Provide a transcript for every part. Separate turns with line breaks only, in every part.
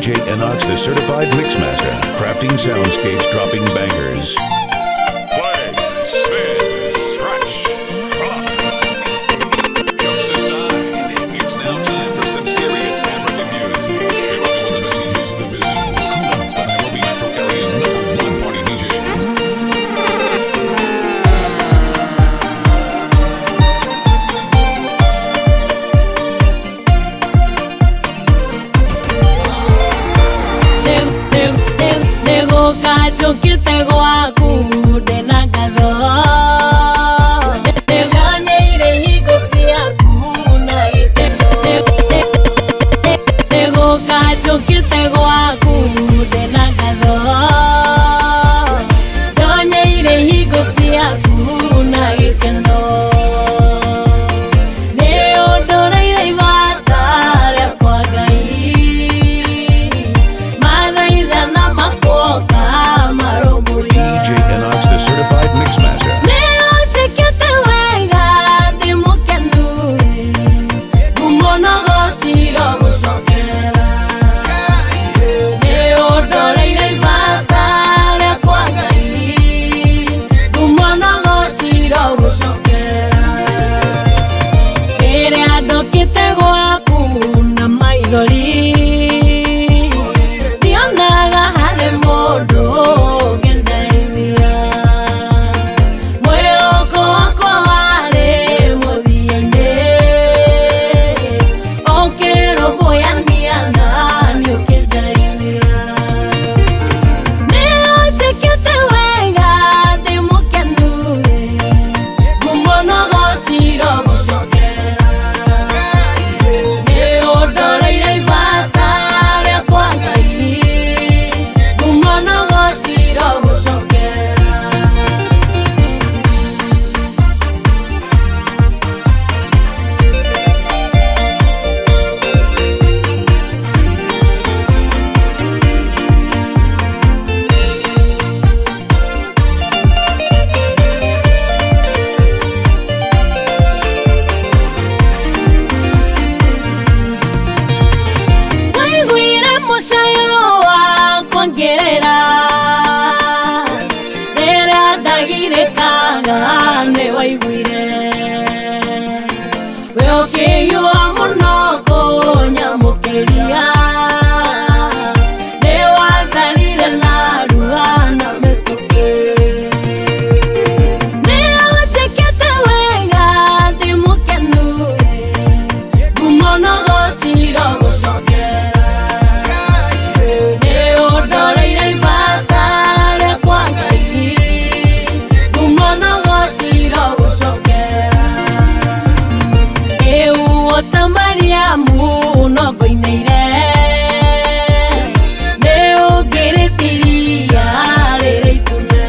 DJ Enox, the certified mixmaster, crafting soundscapes, dropping bangers.
Play, spin, scratch, rock. Jokes aside, it's now time for some serious African music. You're rocking with the best DJs in the business. Enox, the Nairobi metro area's #1 party DJ.
Cacho que te guacu de nagado te gane iré y cosia cuna y te go cacho que te guacu de nagado gane iré y cosia cuna y que no ne odora y bata le apagai mana y dana mapoca.
DJ Enox, the certified mixmaster. Veo que yo amo no coña moquería me va a salir en la ruana me toqué me hace que te venga de muque nube como no gociro me odora y de bata de cuancaí como no gociro Maria muno koineire neo geretiria lereitune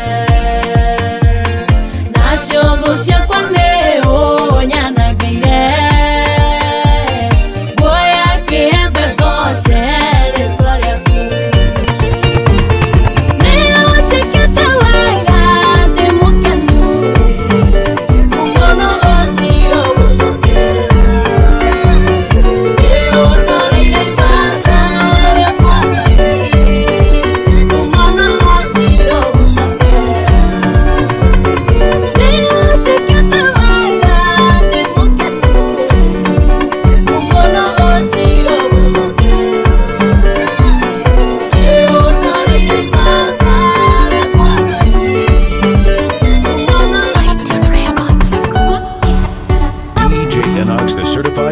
nasio gosia kwaneo nyana geire boya que embegose le toria ku neo chiquita wanga de mukanu como no gosiro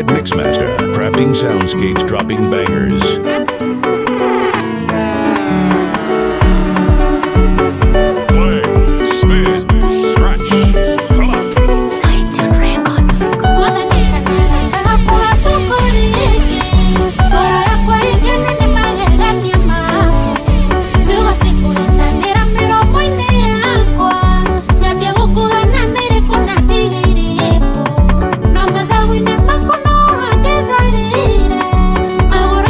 mixmaster, crafting soundscapes, dropping bangers.
Play, spin, scratch, rock.
Fine-Tune Records.
No me da wine pa' cono a quedar. Ahora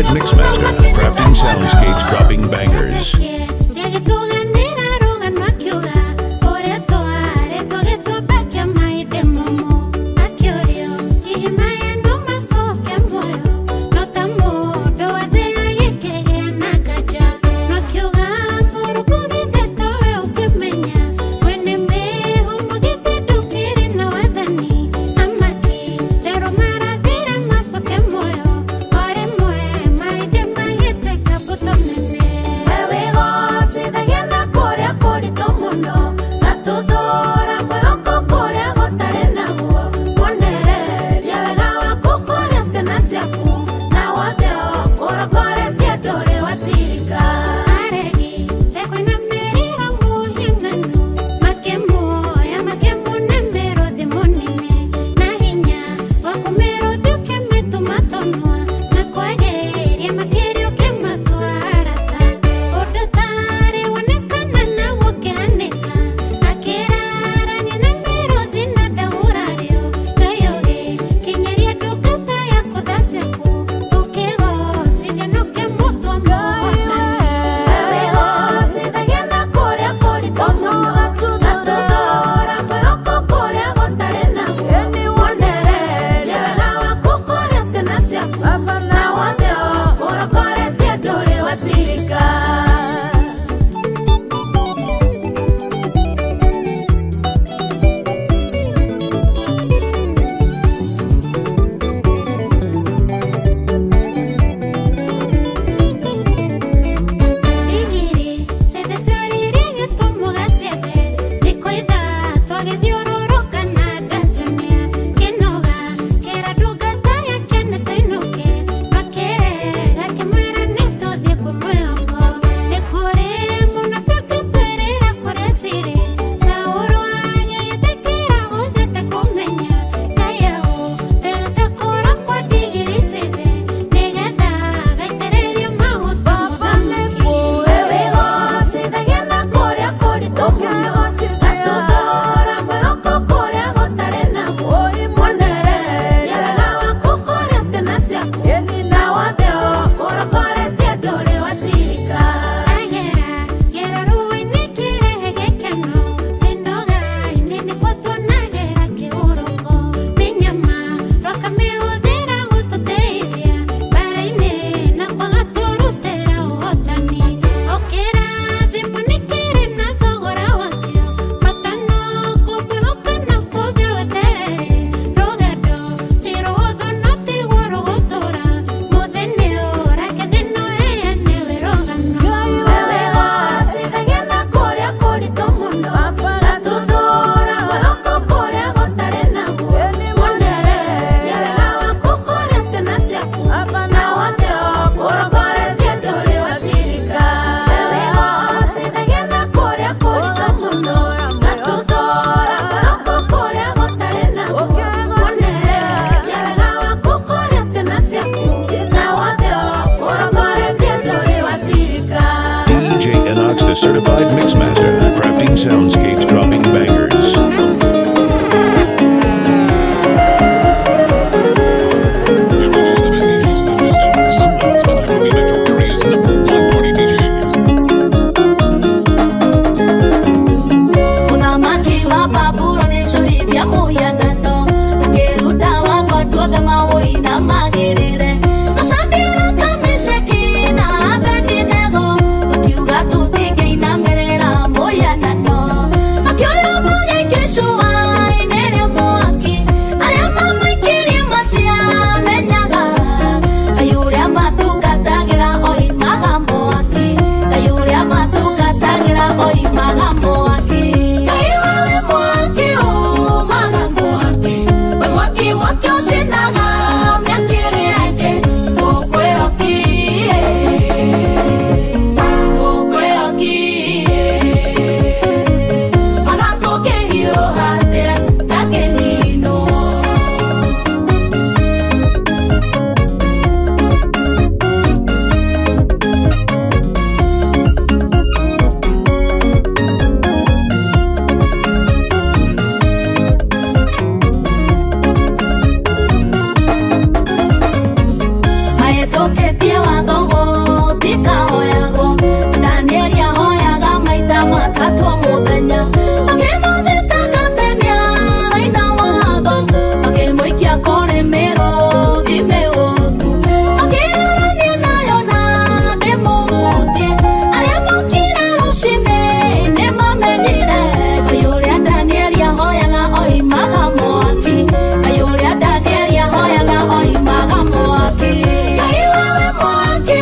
Certified Mixmaster, crafting soundscapes, dropping bangers. The Certified Mixmaster, crafting soundscapes, dropping bangers.
Yo Nĩũkĩtie watho gũtikahoyagwo. Daniel ahoyaga maita matatũ o mũthenya. Akĩmũthitangania raina watho, akĩmũikia kũrĩmĩrwo thime ũtu. Akĩarania nayo na ndĩmũhutie. Arĩa mokire rũcinĩ nĩmamenyire Ngai ũrĩa Daniel ahoyaga oimaga mwaki. Ngai ũrĩa Daniel ahoyaga oimaga mwaki. Ngai wawe mwaki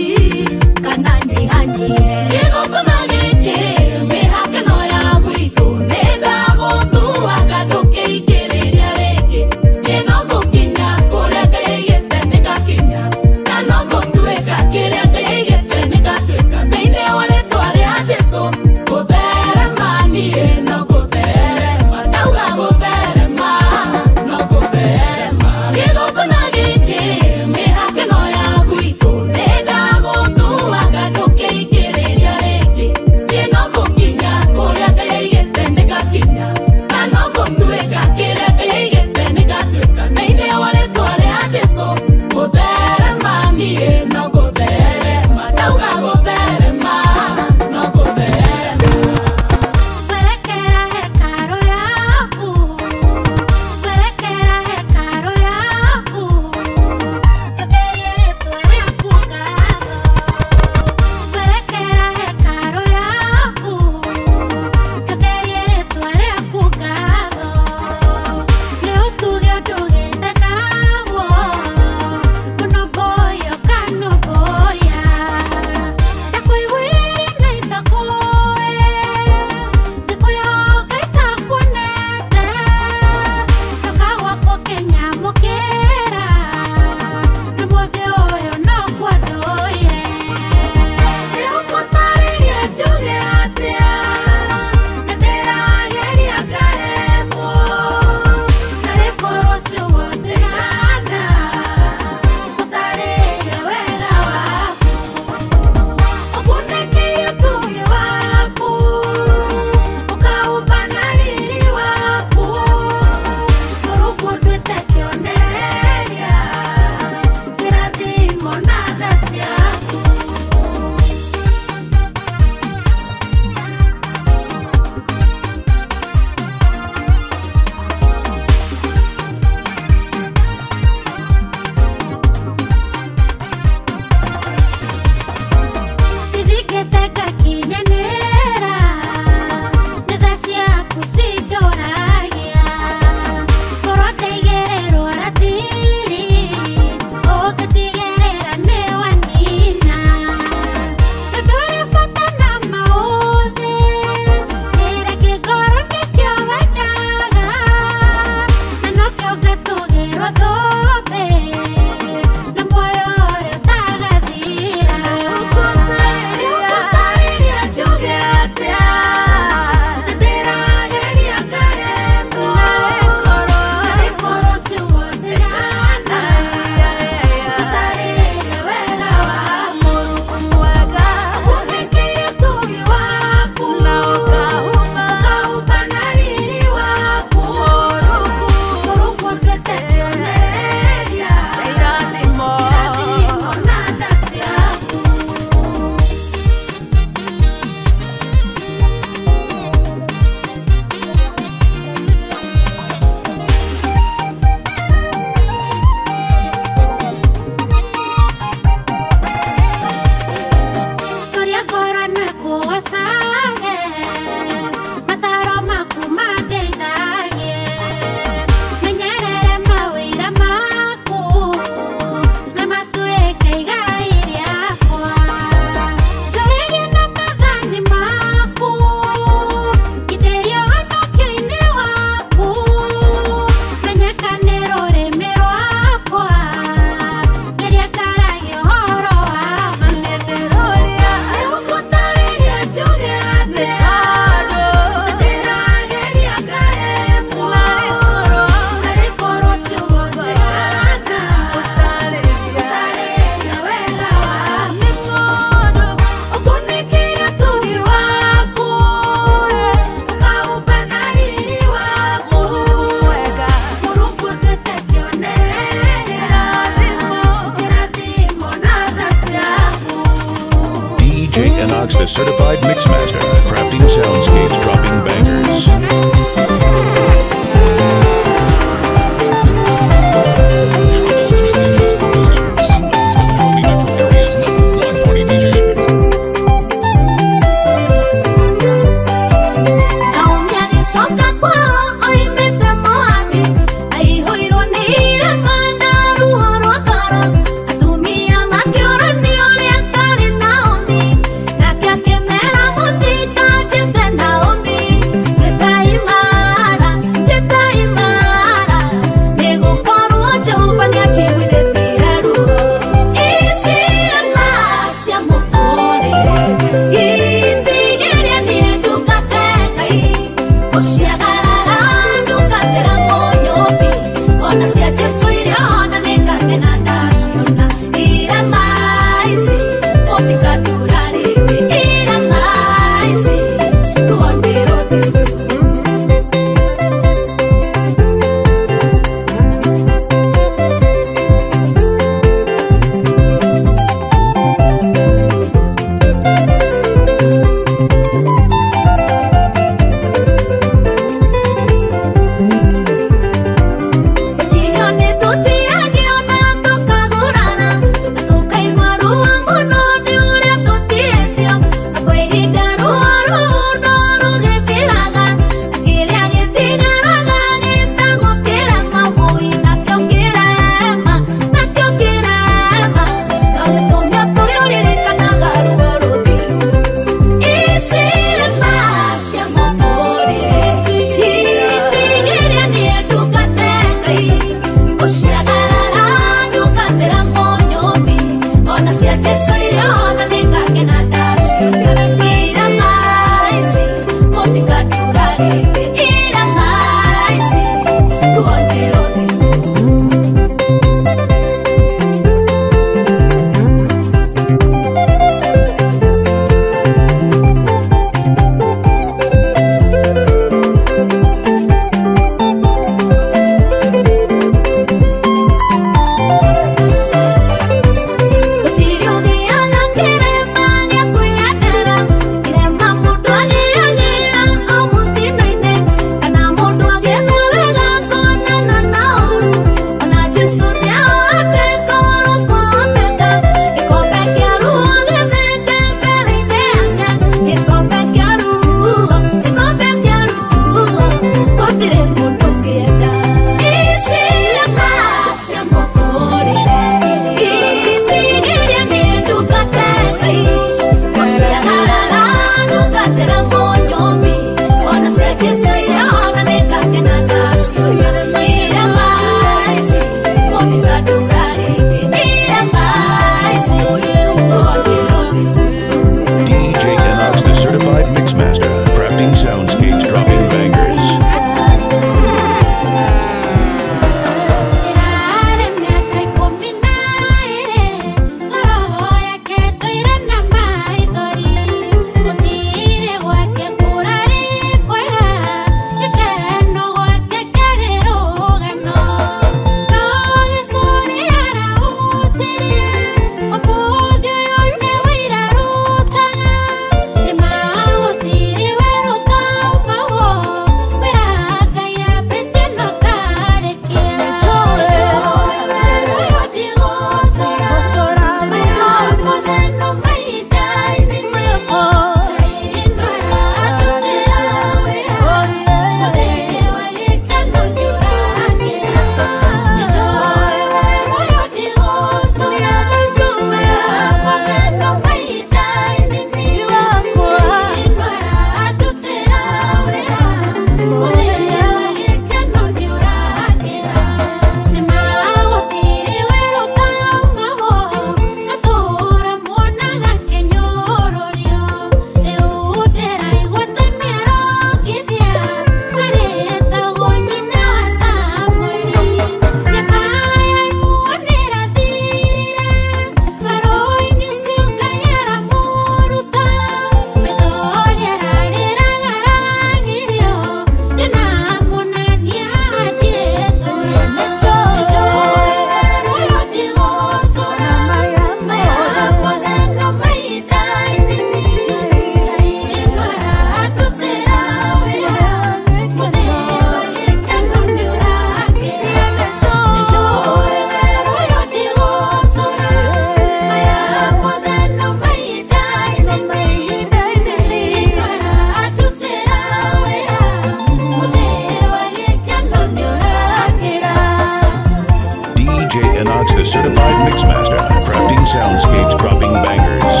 the certified mixmaster, crafting soundscapes, dropping bangers.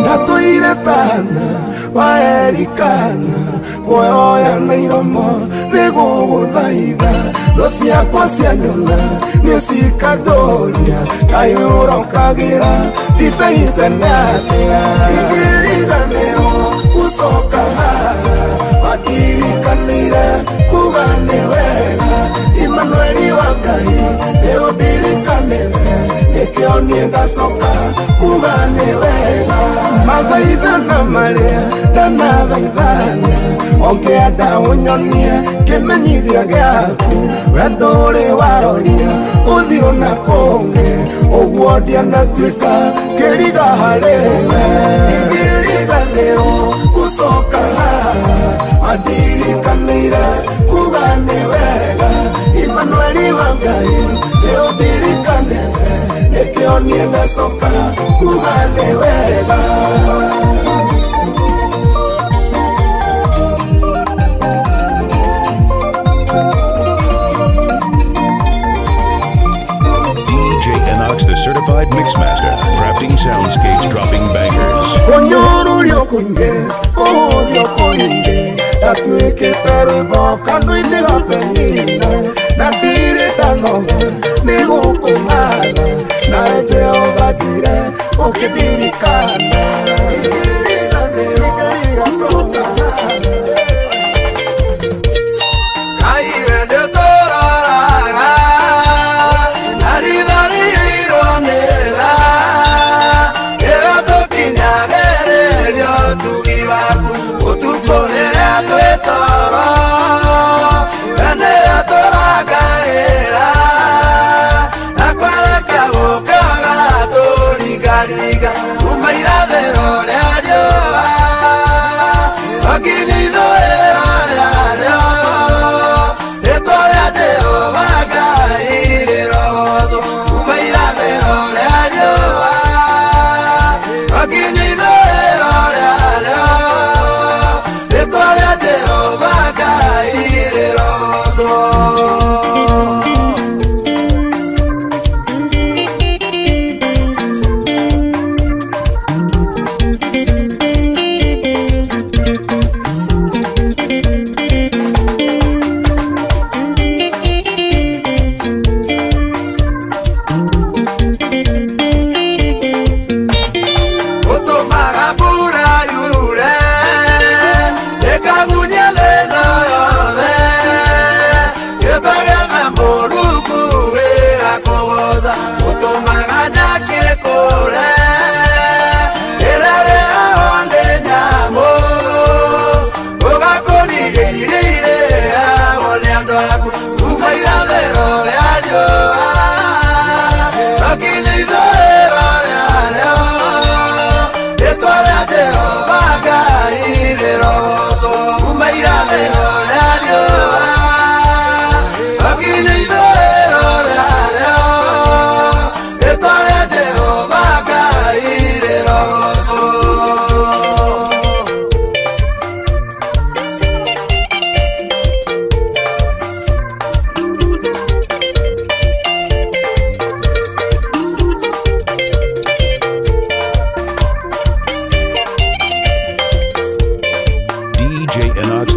Natoiretana waerikana kuoya na iromo niguguthaitha tho ciakwa cia nyona nicikathũria kayũrokagira ndibeiitene atia igiriganĩrwo gucoka haha watirikanĩire kuga nĩ wega Imanueli wa Ngai nĩũndirikanĩre nĩkĩo niĩ ndacoka kuga nĩ wega mathaithana marĩa ndanathaithana ongĩenda ũnyonie kĩmenyithia gĩaku wendo ũrĩ waroria ũthiũ na kũngĩ ũguo ndianatuĩka kĩriga harĩwe igiriganĩrwo gucoka haha mandirikanĩire kuga nĩ wega Imanueli wa Ngai nĩũndirikanĩre nĩkĩo niĩ ndacoka kuga nĩ wega
The certified mixmaster, crafting soundscapes, dropping bangers.
Sonyorurio kunge, odio koinde, atueke perebo kanuinde gapenina, natire tanonga, nego kumana, na Jehova dire, okebirikana.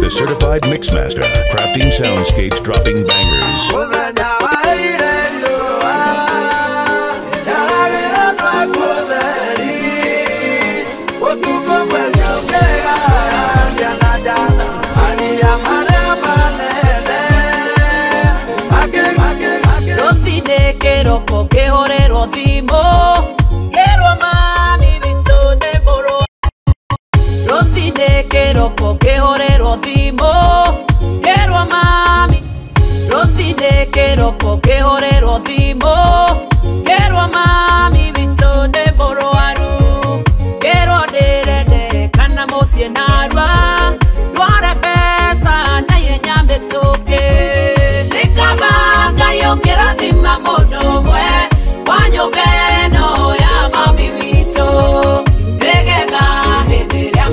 The certified mixmaster, crafting soundscapes, dropping bangers.
Keroko que orero dimo, quiero mami vito de boro. Rosine keroko que orero dimo, quiero mami. Rosine keroko que orero dimo, quiero mami vito de boro aru. Quiero de kana mosienarwa, duare pesa na yenyambe toke. Nikabanga yo quiero dima modo mwe, wanyo beno ya mami vito, regega hedere.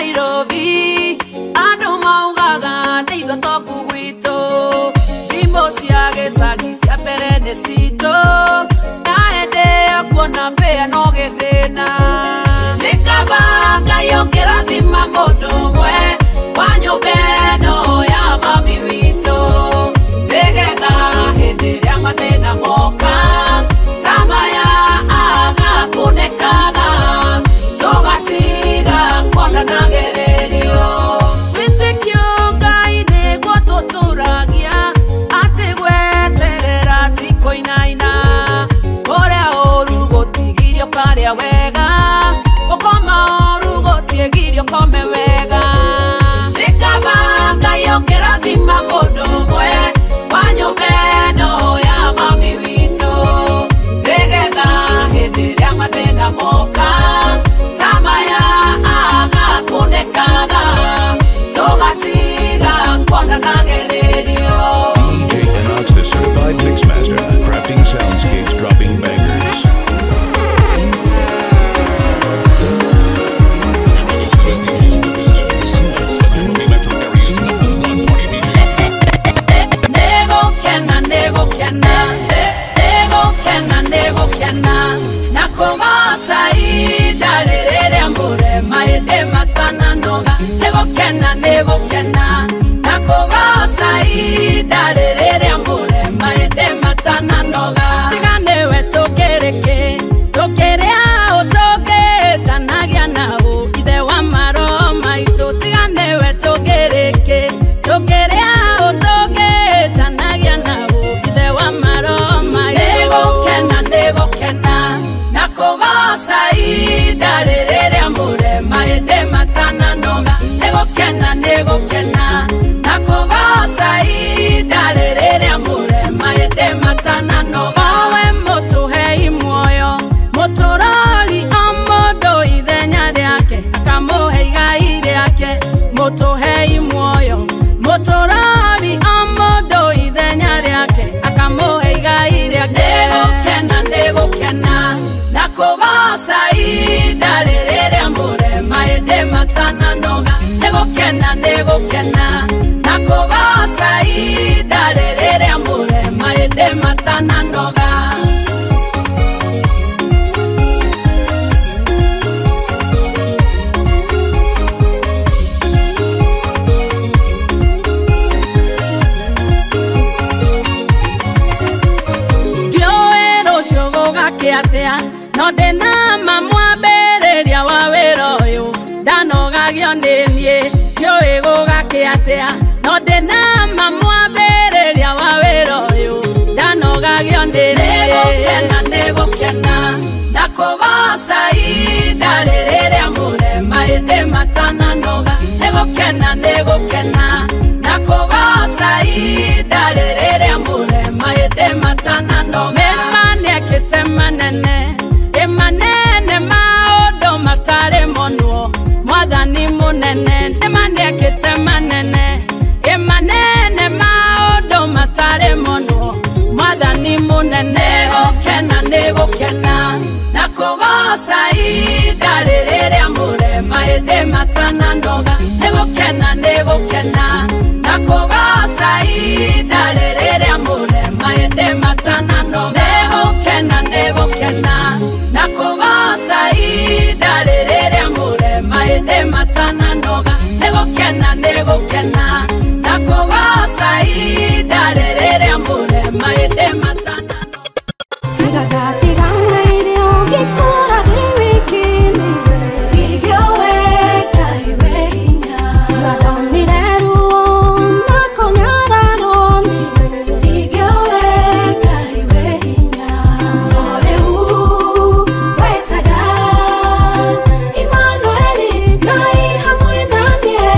Nairobi Ando maugaga Neigo toku gwito Dimbo siage sagi sia perene sito Naende kuona fea no gethina Nikabanga yokera thima mundu mwe Wanyubeno ya mami wito Negega hindi ria mathina moka Tamaya aga kunekaga Togatiga kwana nagererio Witikio Ngai niguo tuturagia Ati gweterera ti kuinaina Kuria oru gutigirio karia wega Gukoma oru gutigirio kome wega Nikabanga yokera thima mundu mwe Wanyubeno ya mami wito Negega hindi ria mathina moka Tamaya aga kunekaga Togatiga kwana nagererio
DJ Enox, the certified mixmaster, crafting soundscapes, dropping bangers.
Nego kena nakoga saida rere ambure maede matana noga tigane we tokereke tokerea otoke tanagia nao ide wa maro maito tigane we tokereke tokerea otoke tanagia nao ide wa maro maito nego kena nakoga saida rere ambure maede matana noga nego kena nakoga saida rere amure maede matana no bawe moto hei moyo motorali amodo idenya yake akamohe gai yake moto hei moyo motorali amodo idenya yake akamohe gai yake nego kena nakoga saida rere amure maede matana no nego kena nakoga saida rere amure maede matana noga Dioero shogoga kiatea no dena mamwa bereria wa weroyo danoga giondenie Yoego gake atea no dena mamwa bereria wa weroyo danoga gionde nego kena nakoga saida rere amure maede matana noga nego kena nakoga saida rere amure maede matana noga emane ketemanene emanene maodo matare monuo Mwadhani munene Nemane ketemanene Emanene maodo matare mono Mwadhani munene Nego kena Nakoga saida rere amure Maede matana noga Nego kena Nakoga saida rere amure Maede matana noga Nego kena Nakoga saida rere amure Maede matana noga nego kena nakoga saida rere amure maede matana
Iraga tiganga irio gikora diwikini Igiowe kaiwe hinya Iraga mireru nakonyara romi Igiowe kaiwe hinya Oreu wetaga Emmanueli kai hamwe nanie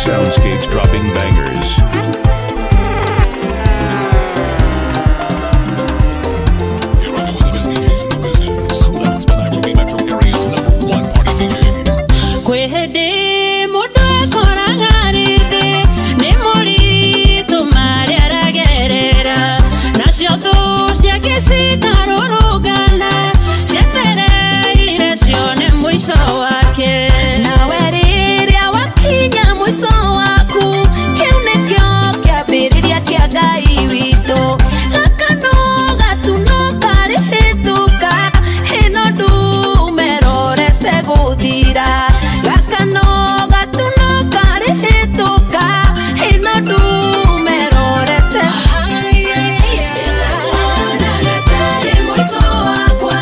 soundscapes dropping bangers. You're rocking with the best DJs in the business. Who else but Nairobi Metro area's #1 party DJ?
Kwehede mudo korangarithi ni muritu mari aragerera nacio thu ciake citarurugana cietereire cione mwico wake nawe riria wakinya mwico waku kiu nikio kiambiriria kia Ngai witũ gakano gatuno karĩhĩtũka ĩno ndumerorete gũthira gakano gatuno karĩhĩtũka ĩno ndumerorete gatarĩ mũico wakwa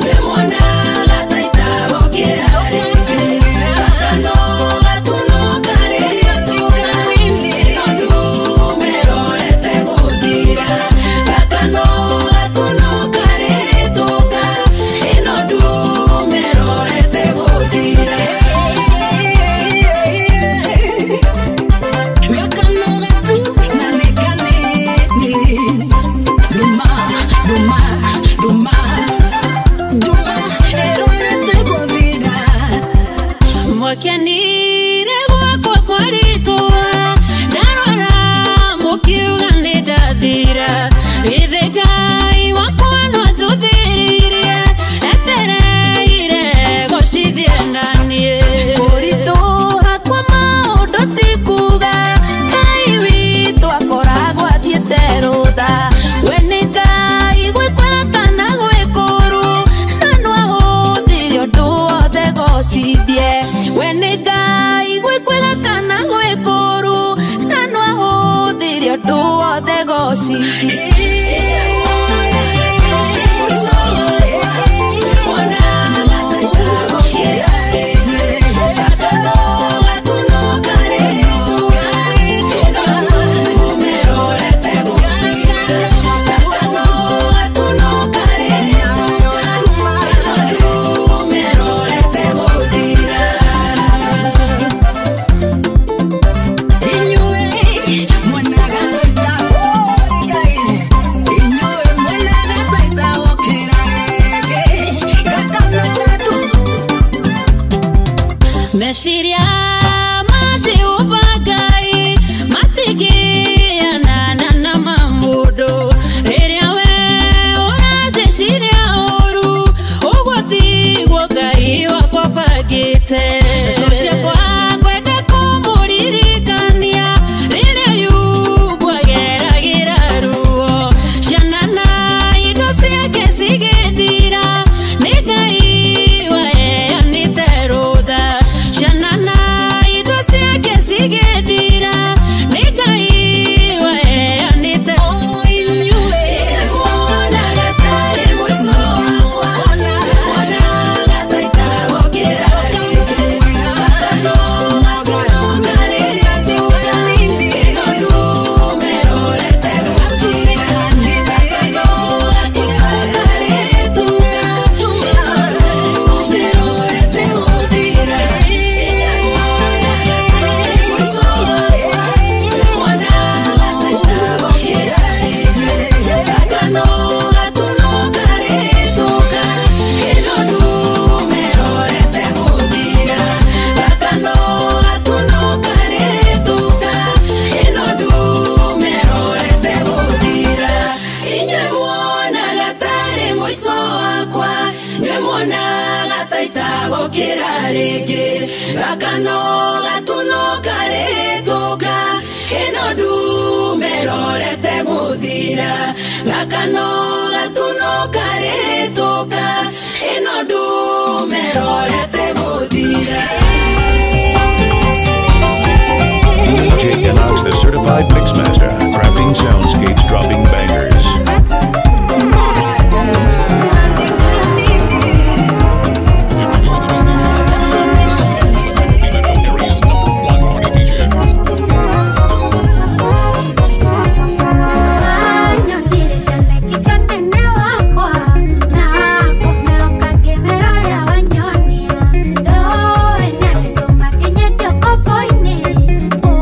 ndĩmona gataita gũkĩra gakano gatuno karĩhĩtũka ĩno ndumerorete gũthira gakano gatuno karĩhĩtũka ĩno ndumerorete gũthira gakano gatu na nekaneni duma erorete gũthira mwakenire gwakwa kwaritũa ndarora mũkiuga nĩ ndathira ithe Ngai wakwa no njũthĩrĩrie etereire gũcithie naniĩ kũritũha kwa maũndũ ti kuga Ngai witũ akoragwo athiĩte rũtha we nĩ Ngai gwĩkwara kana gwĩkũru na no ahũthĩre ũndũ wothe gũcithie we nĩ Ngai gwĩkwara kana gwĩkũru na no ahũthĩre ũndũ wothe gũcithie meciria matiũmba Ngai matigianana na mamũndũ rĩrĩa we ũranjĩciria ũru ũguo tiguo Ngai wakwa bangĩte thũ ciakwa ngwenda kũmũririkania rĩrĩa yumbu ageragĩra ruo ciana na indo ciake cigĩthira nĩ Ngai waheanĩte rũtha ciana na indo ciake cigĩthira nĩ Ngai waheanĩte inyuĩ mwona gatarĩ mũico wakwa mwona gataita gũkĩra gakano karĩhĩtũka ĩno ndumerorete gũthira gakano karĩhĩtũka ĩno ndumerorete gũthira gakano gatuno karĩhĩtũka ĩno ndumerorete gũthira gakano gatuno karĩhĩtũka ĩno ndumerorete gũthira
DJ Enox, the certified mixmaster, crafting soundscapes dropping bangers.
Oh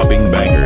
chart-topping bangers.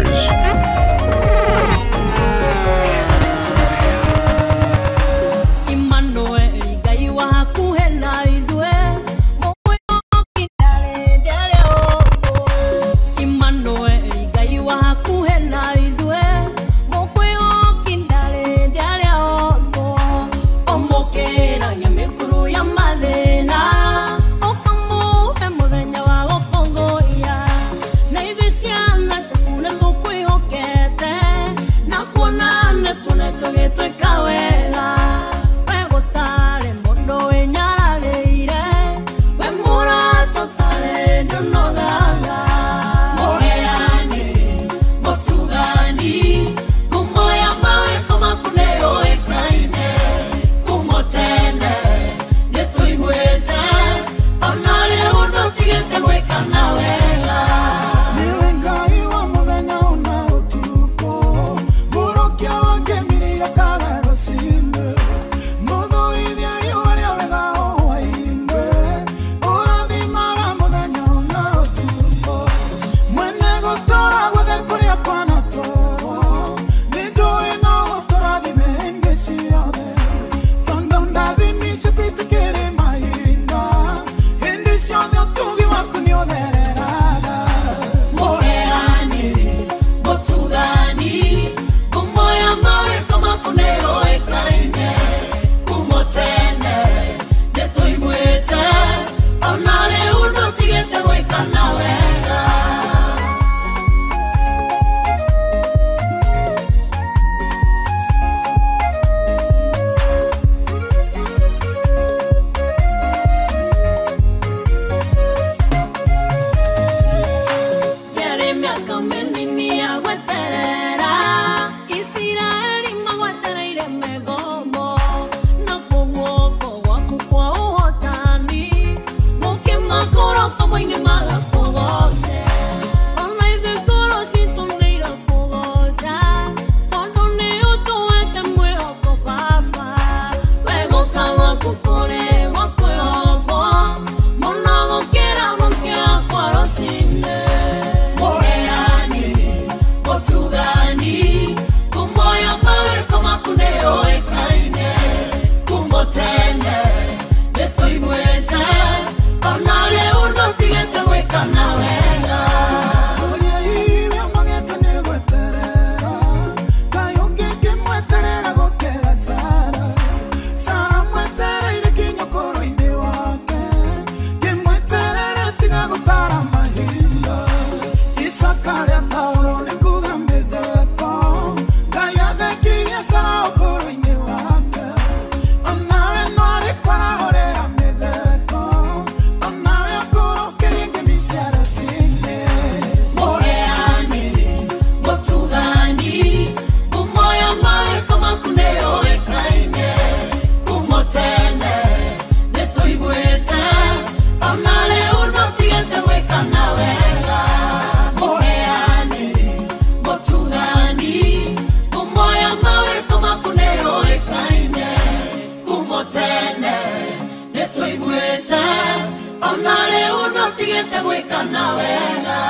Onale uno tigete weka na wega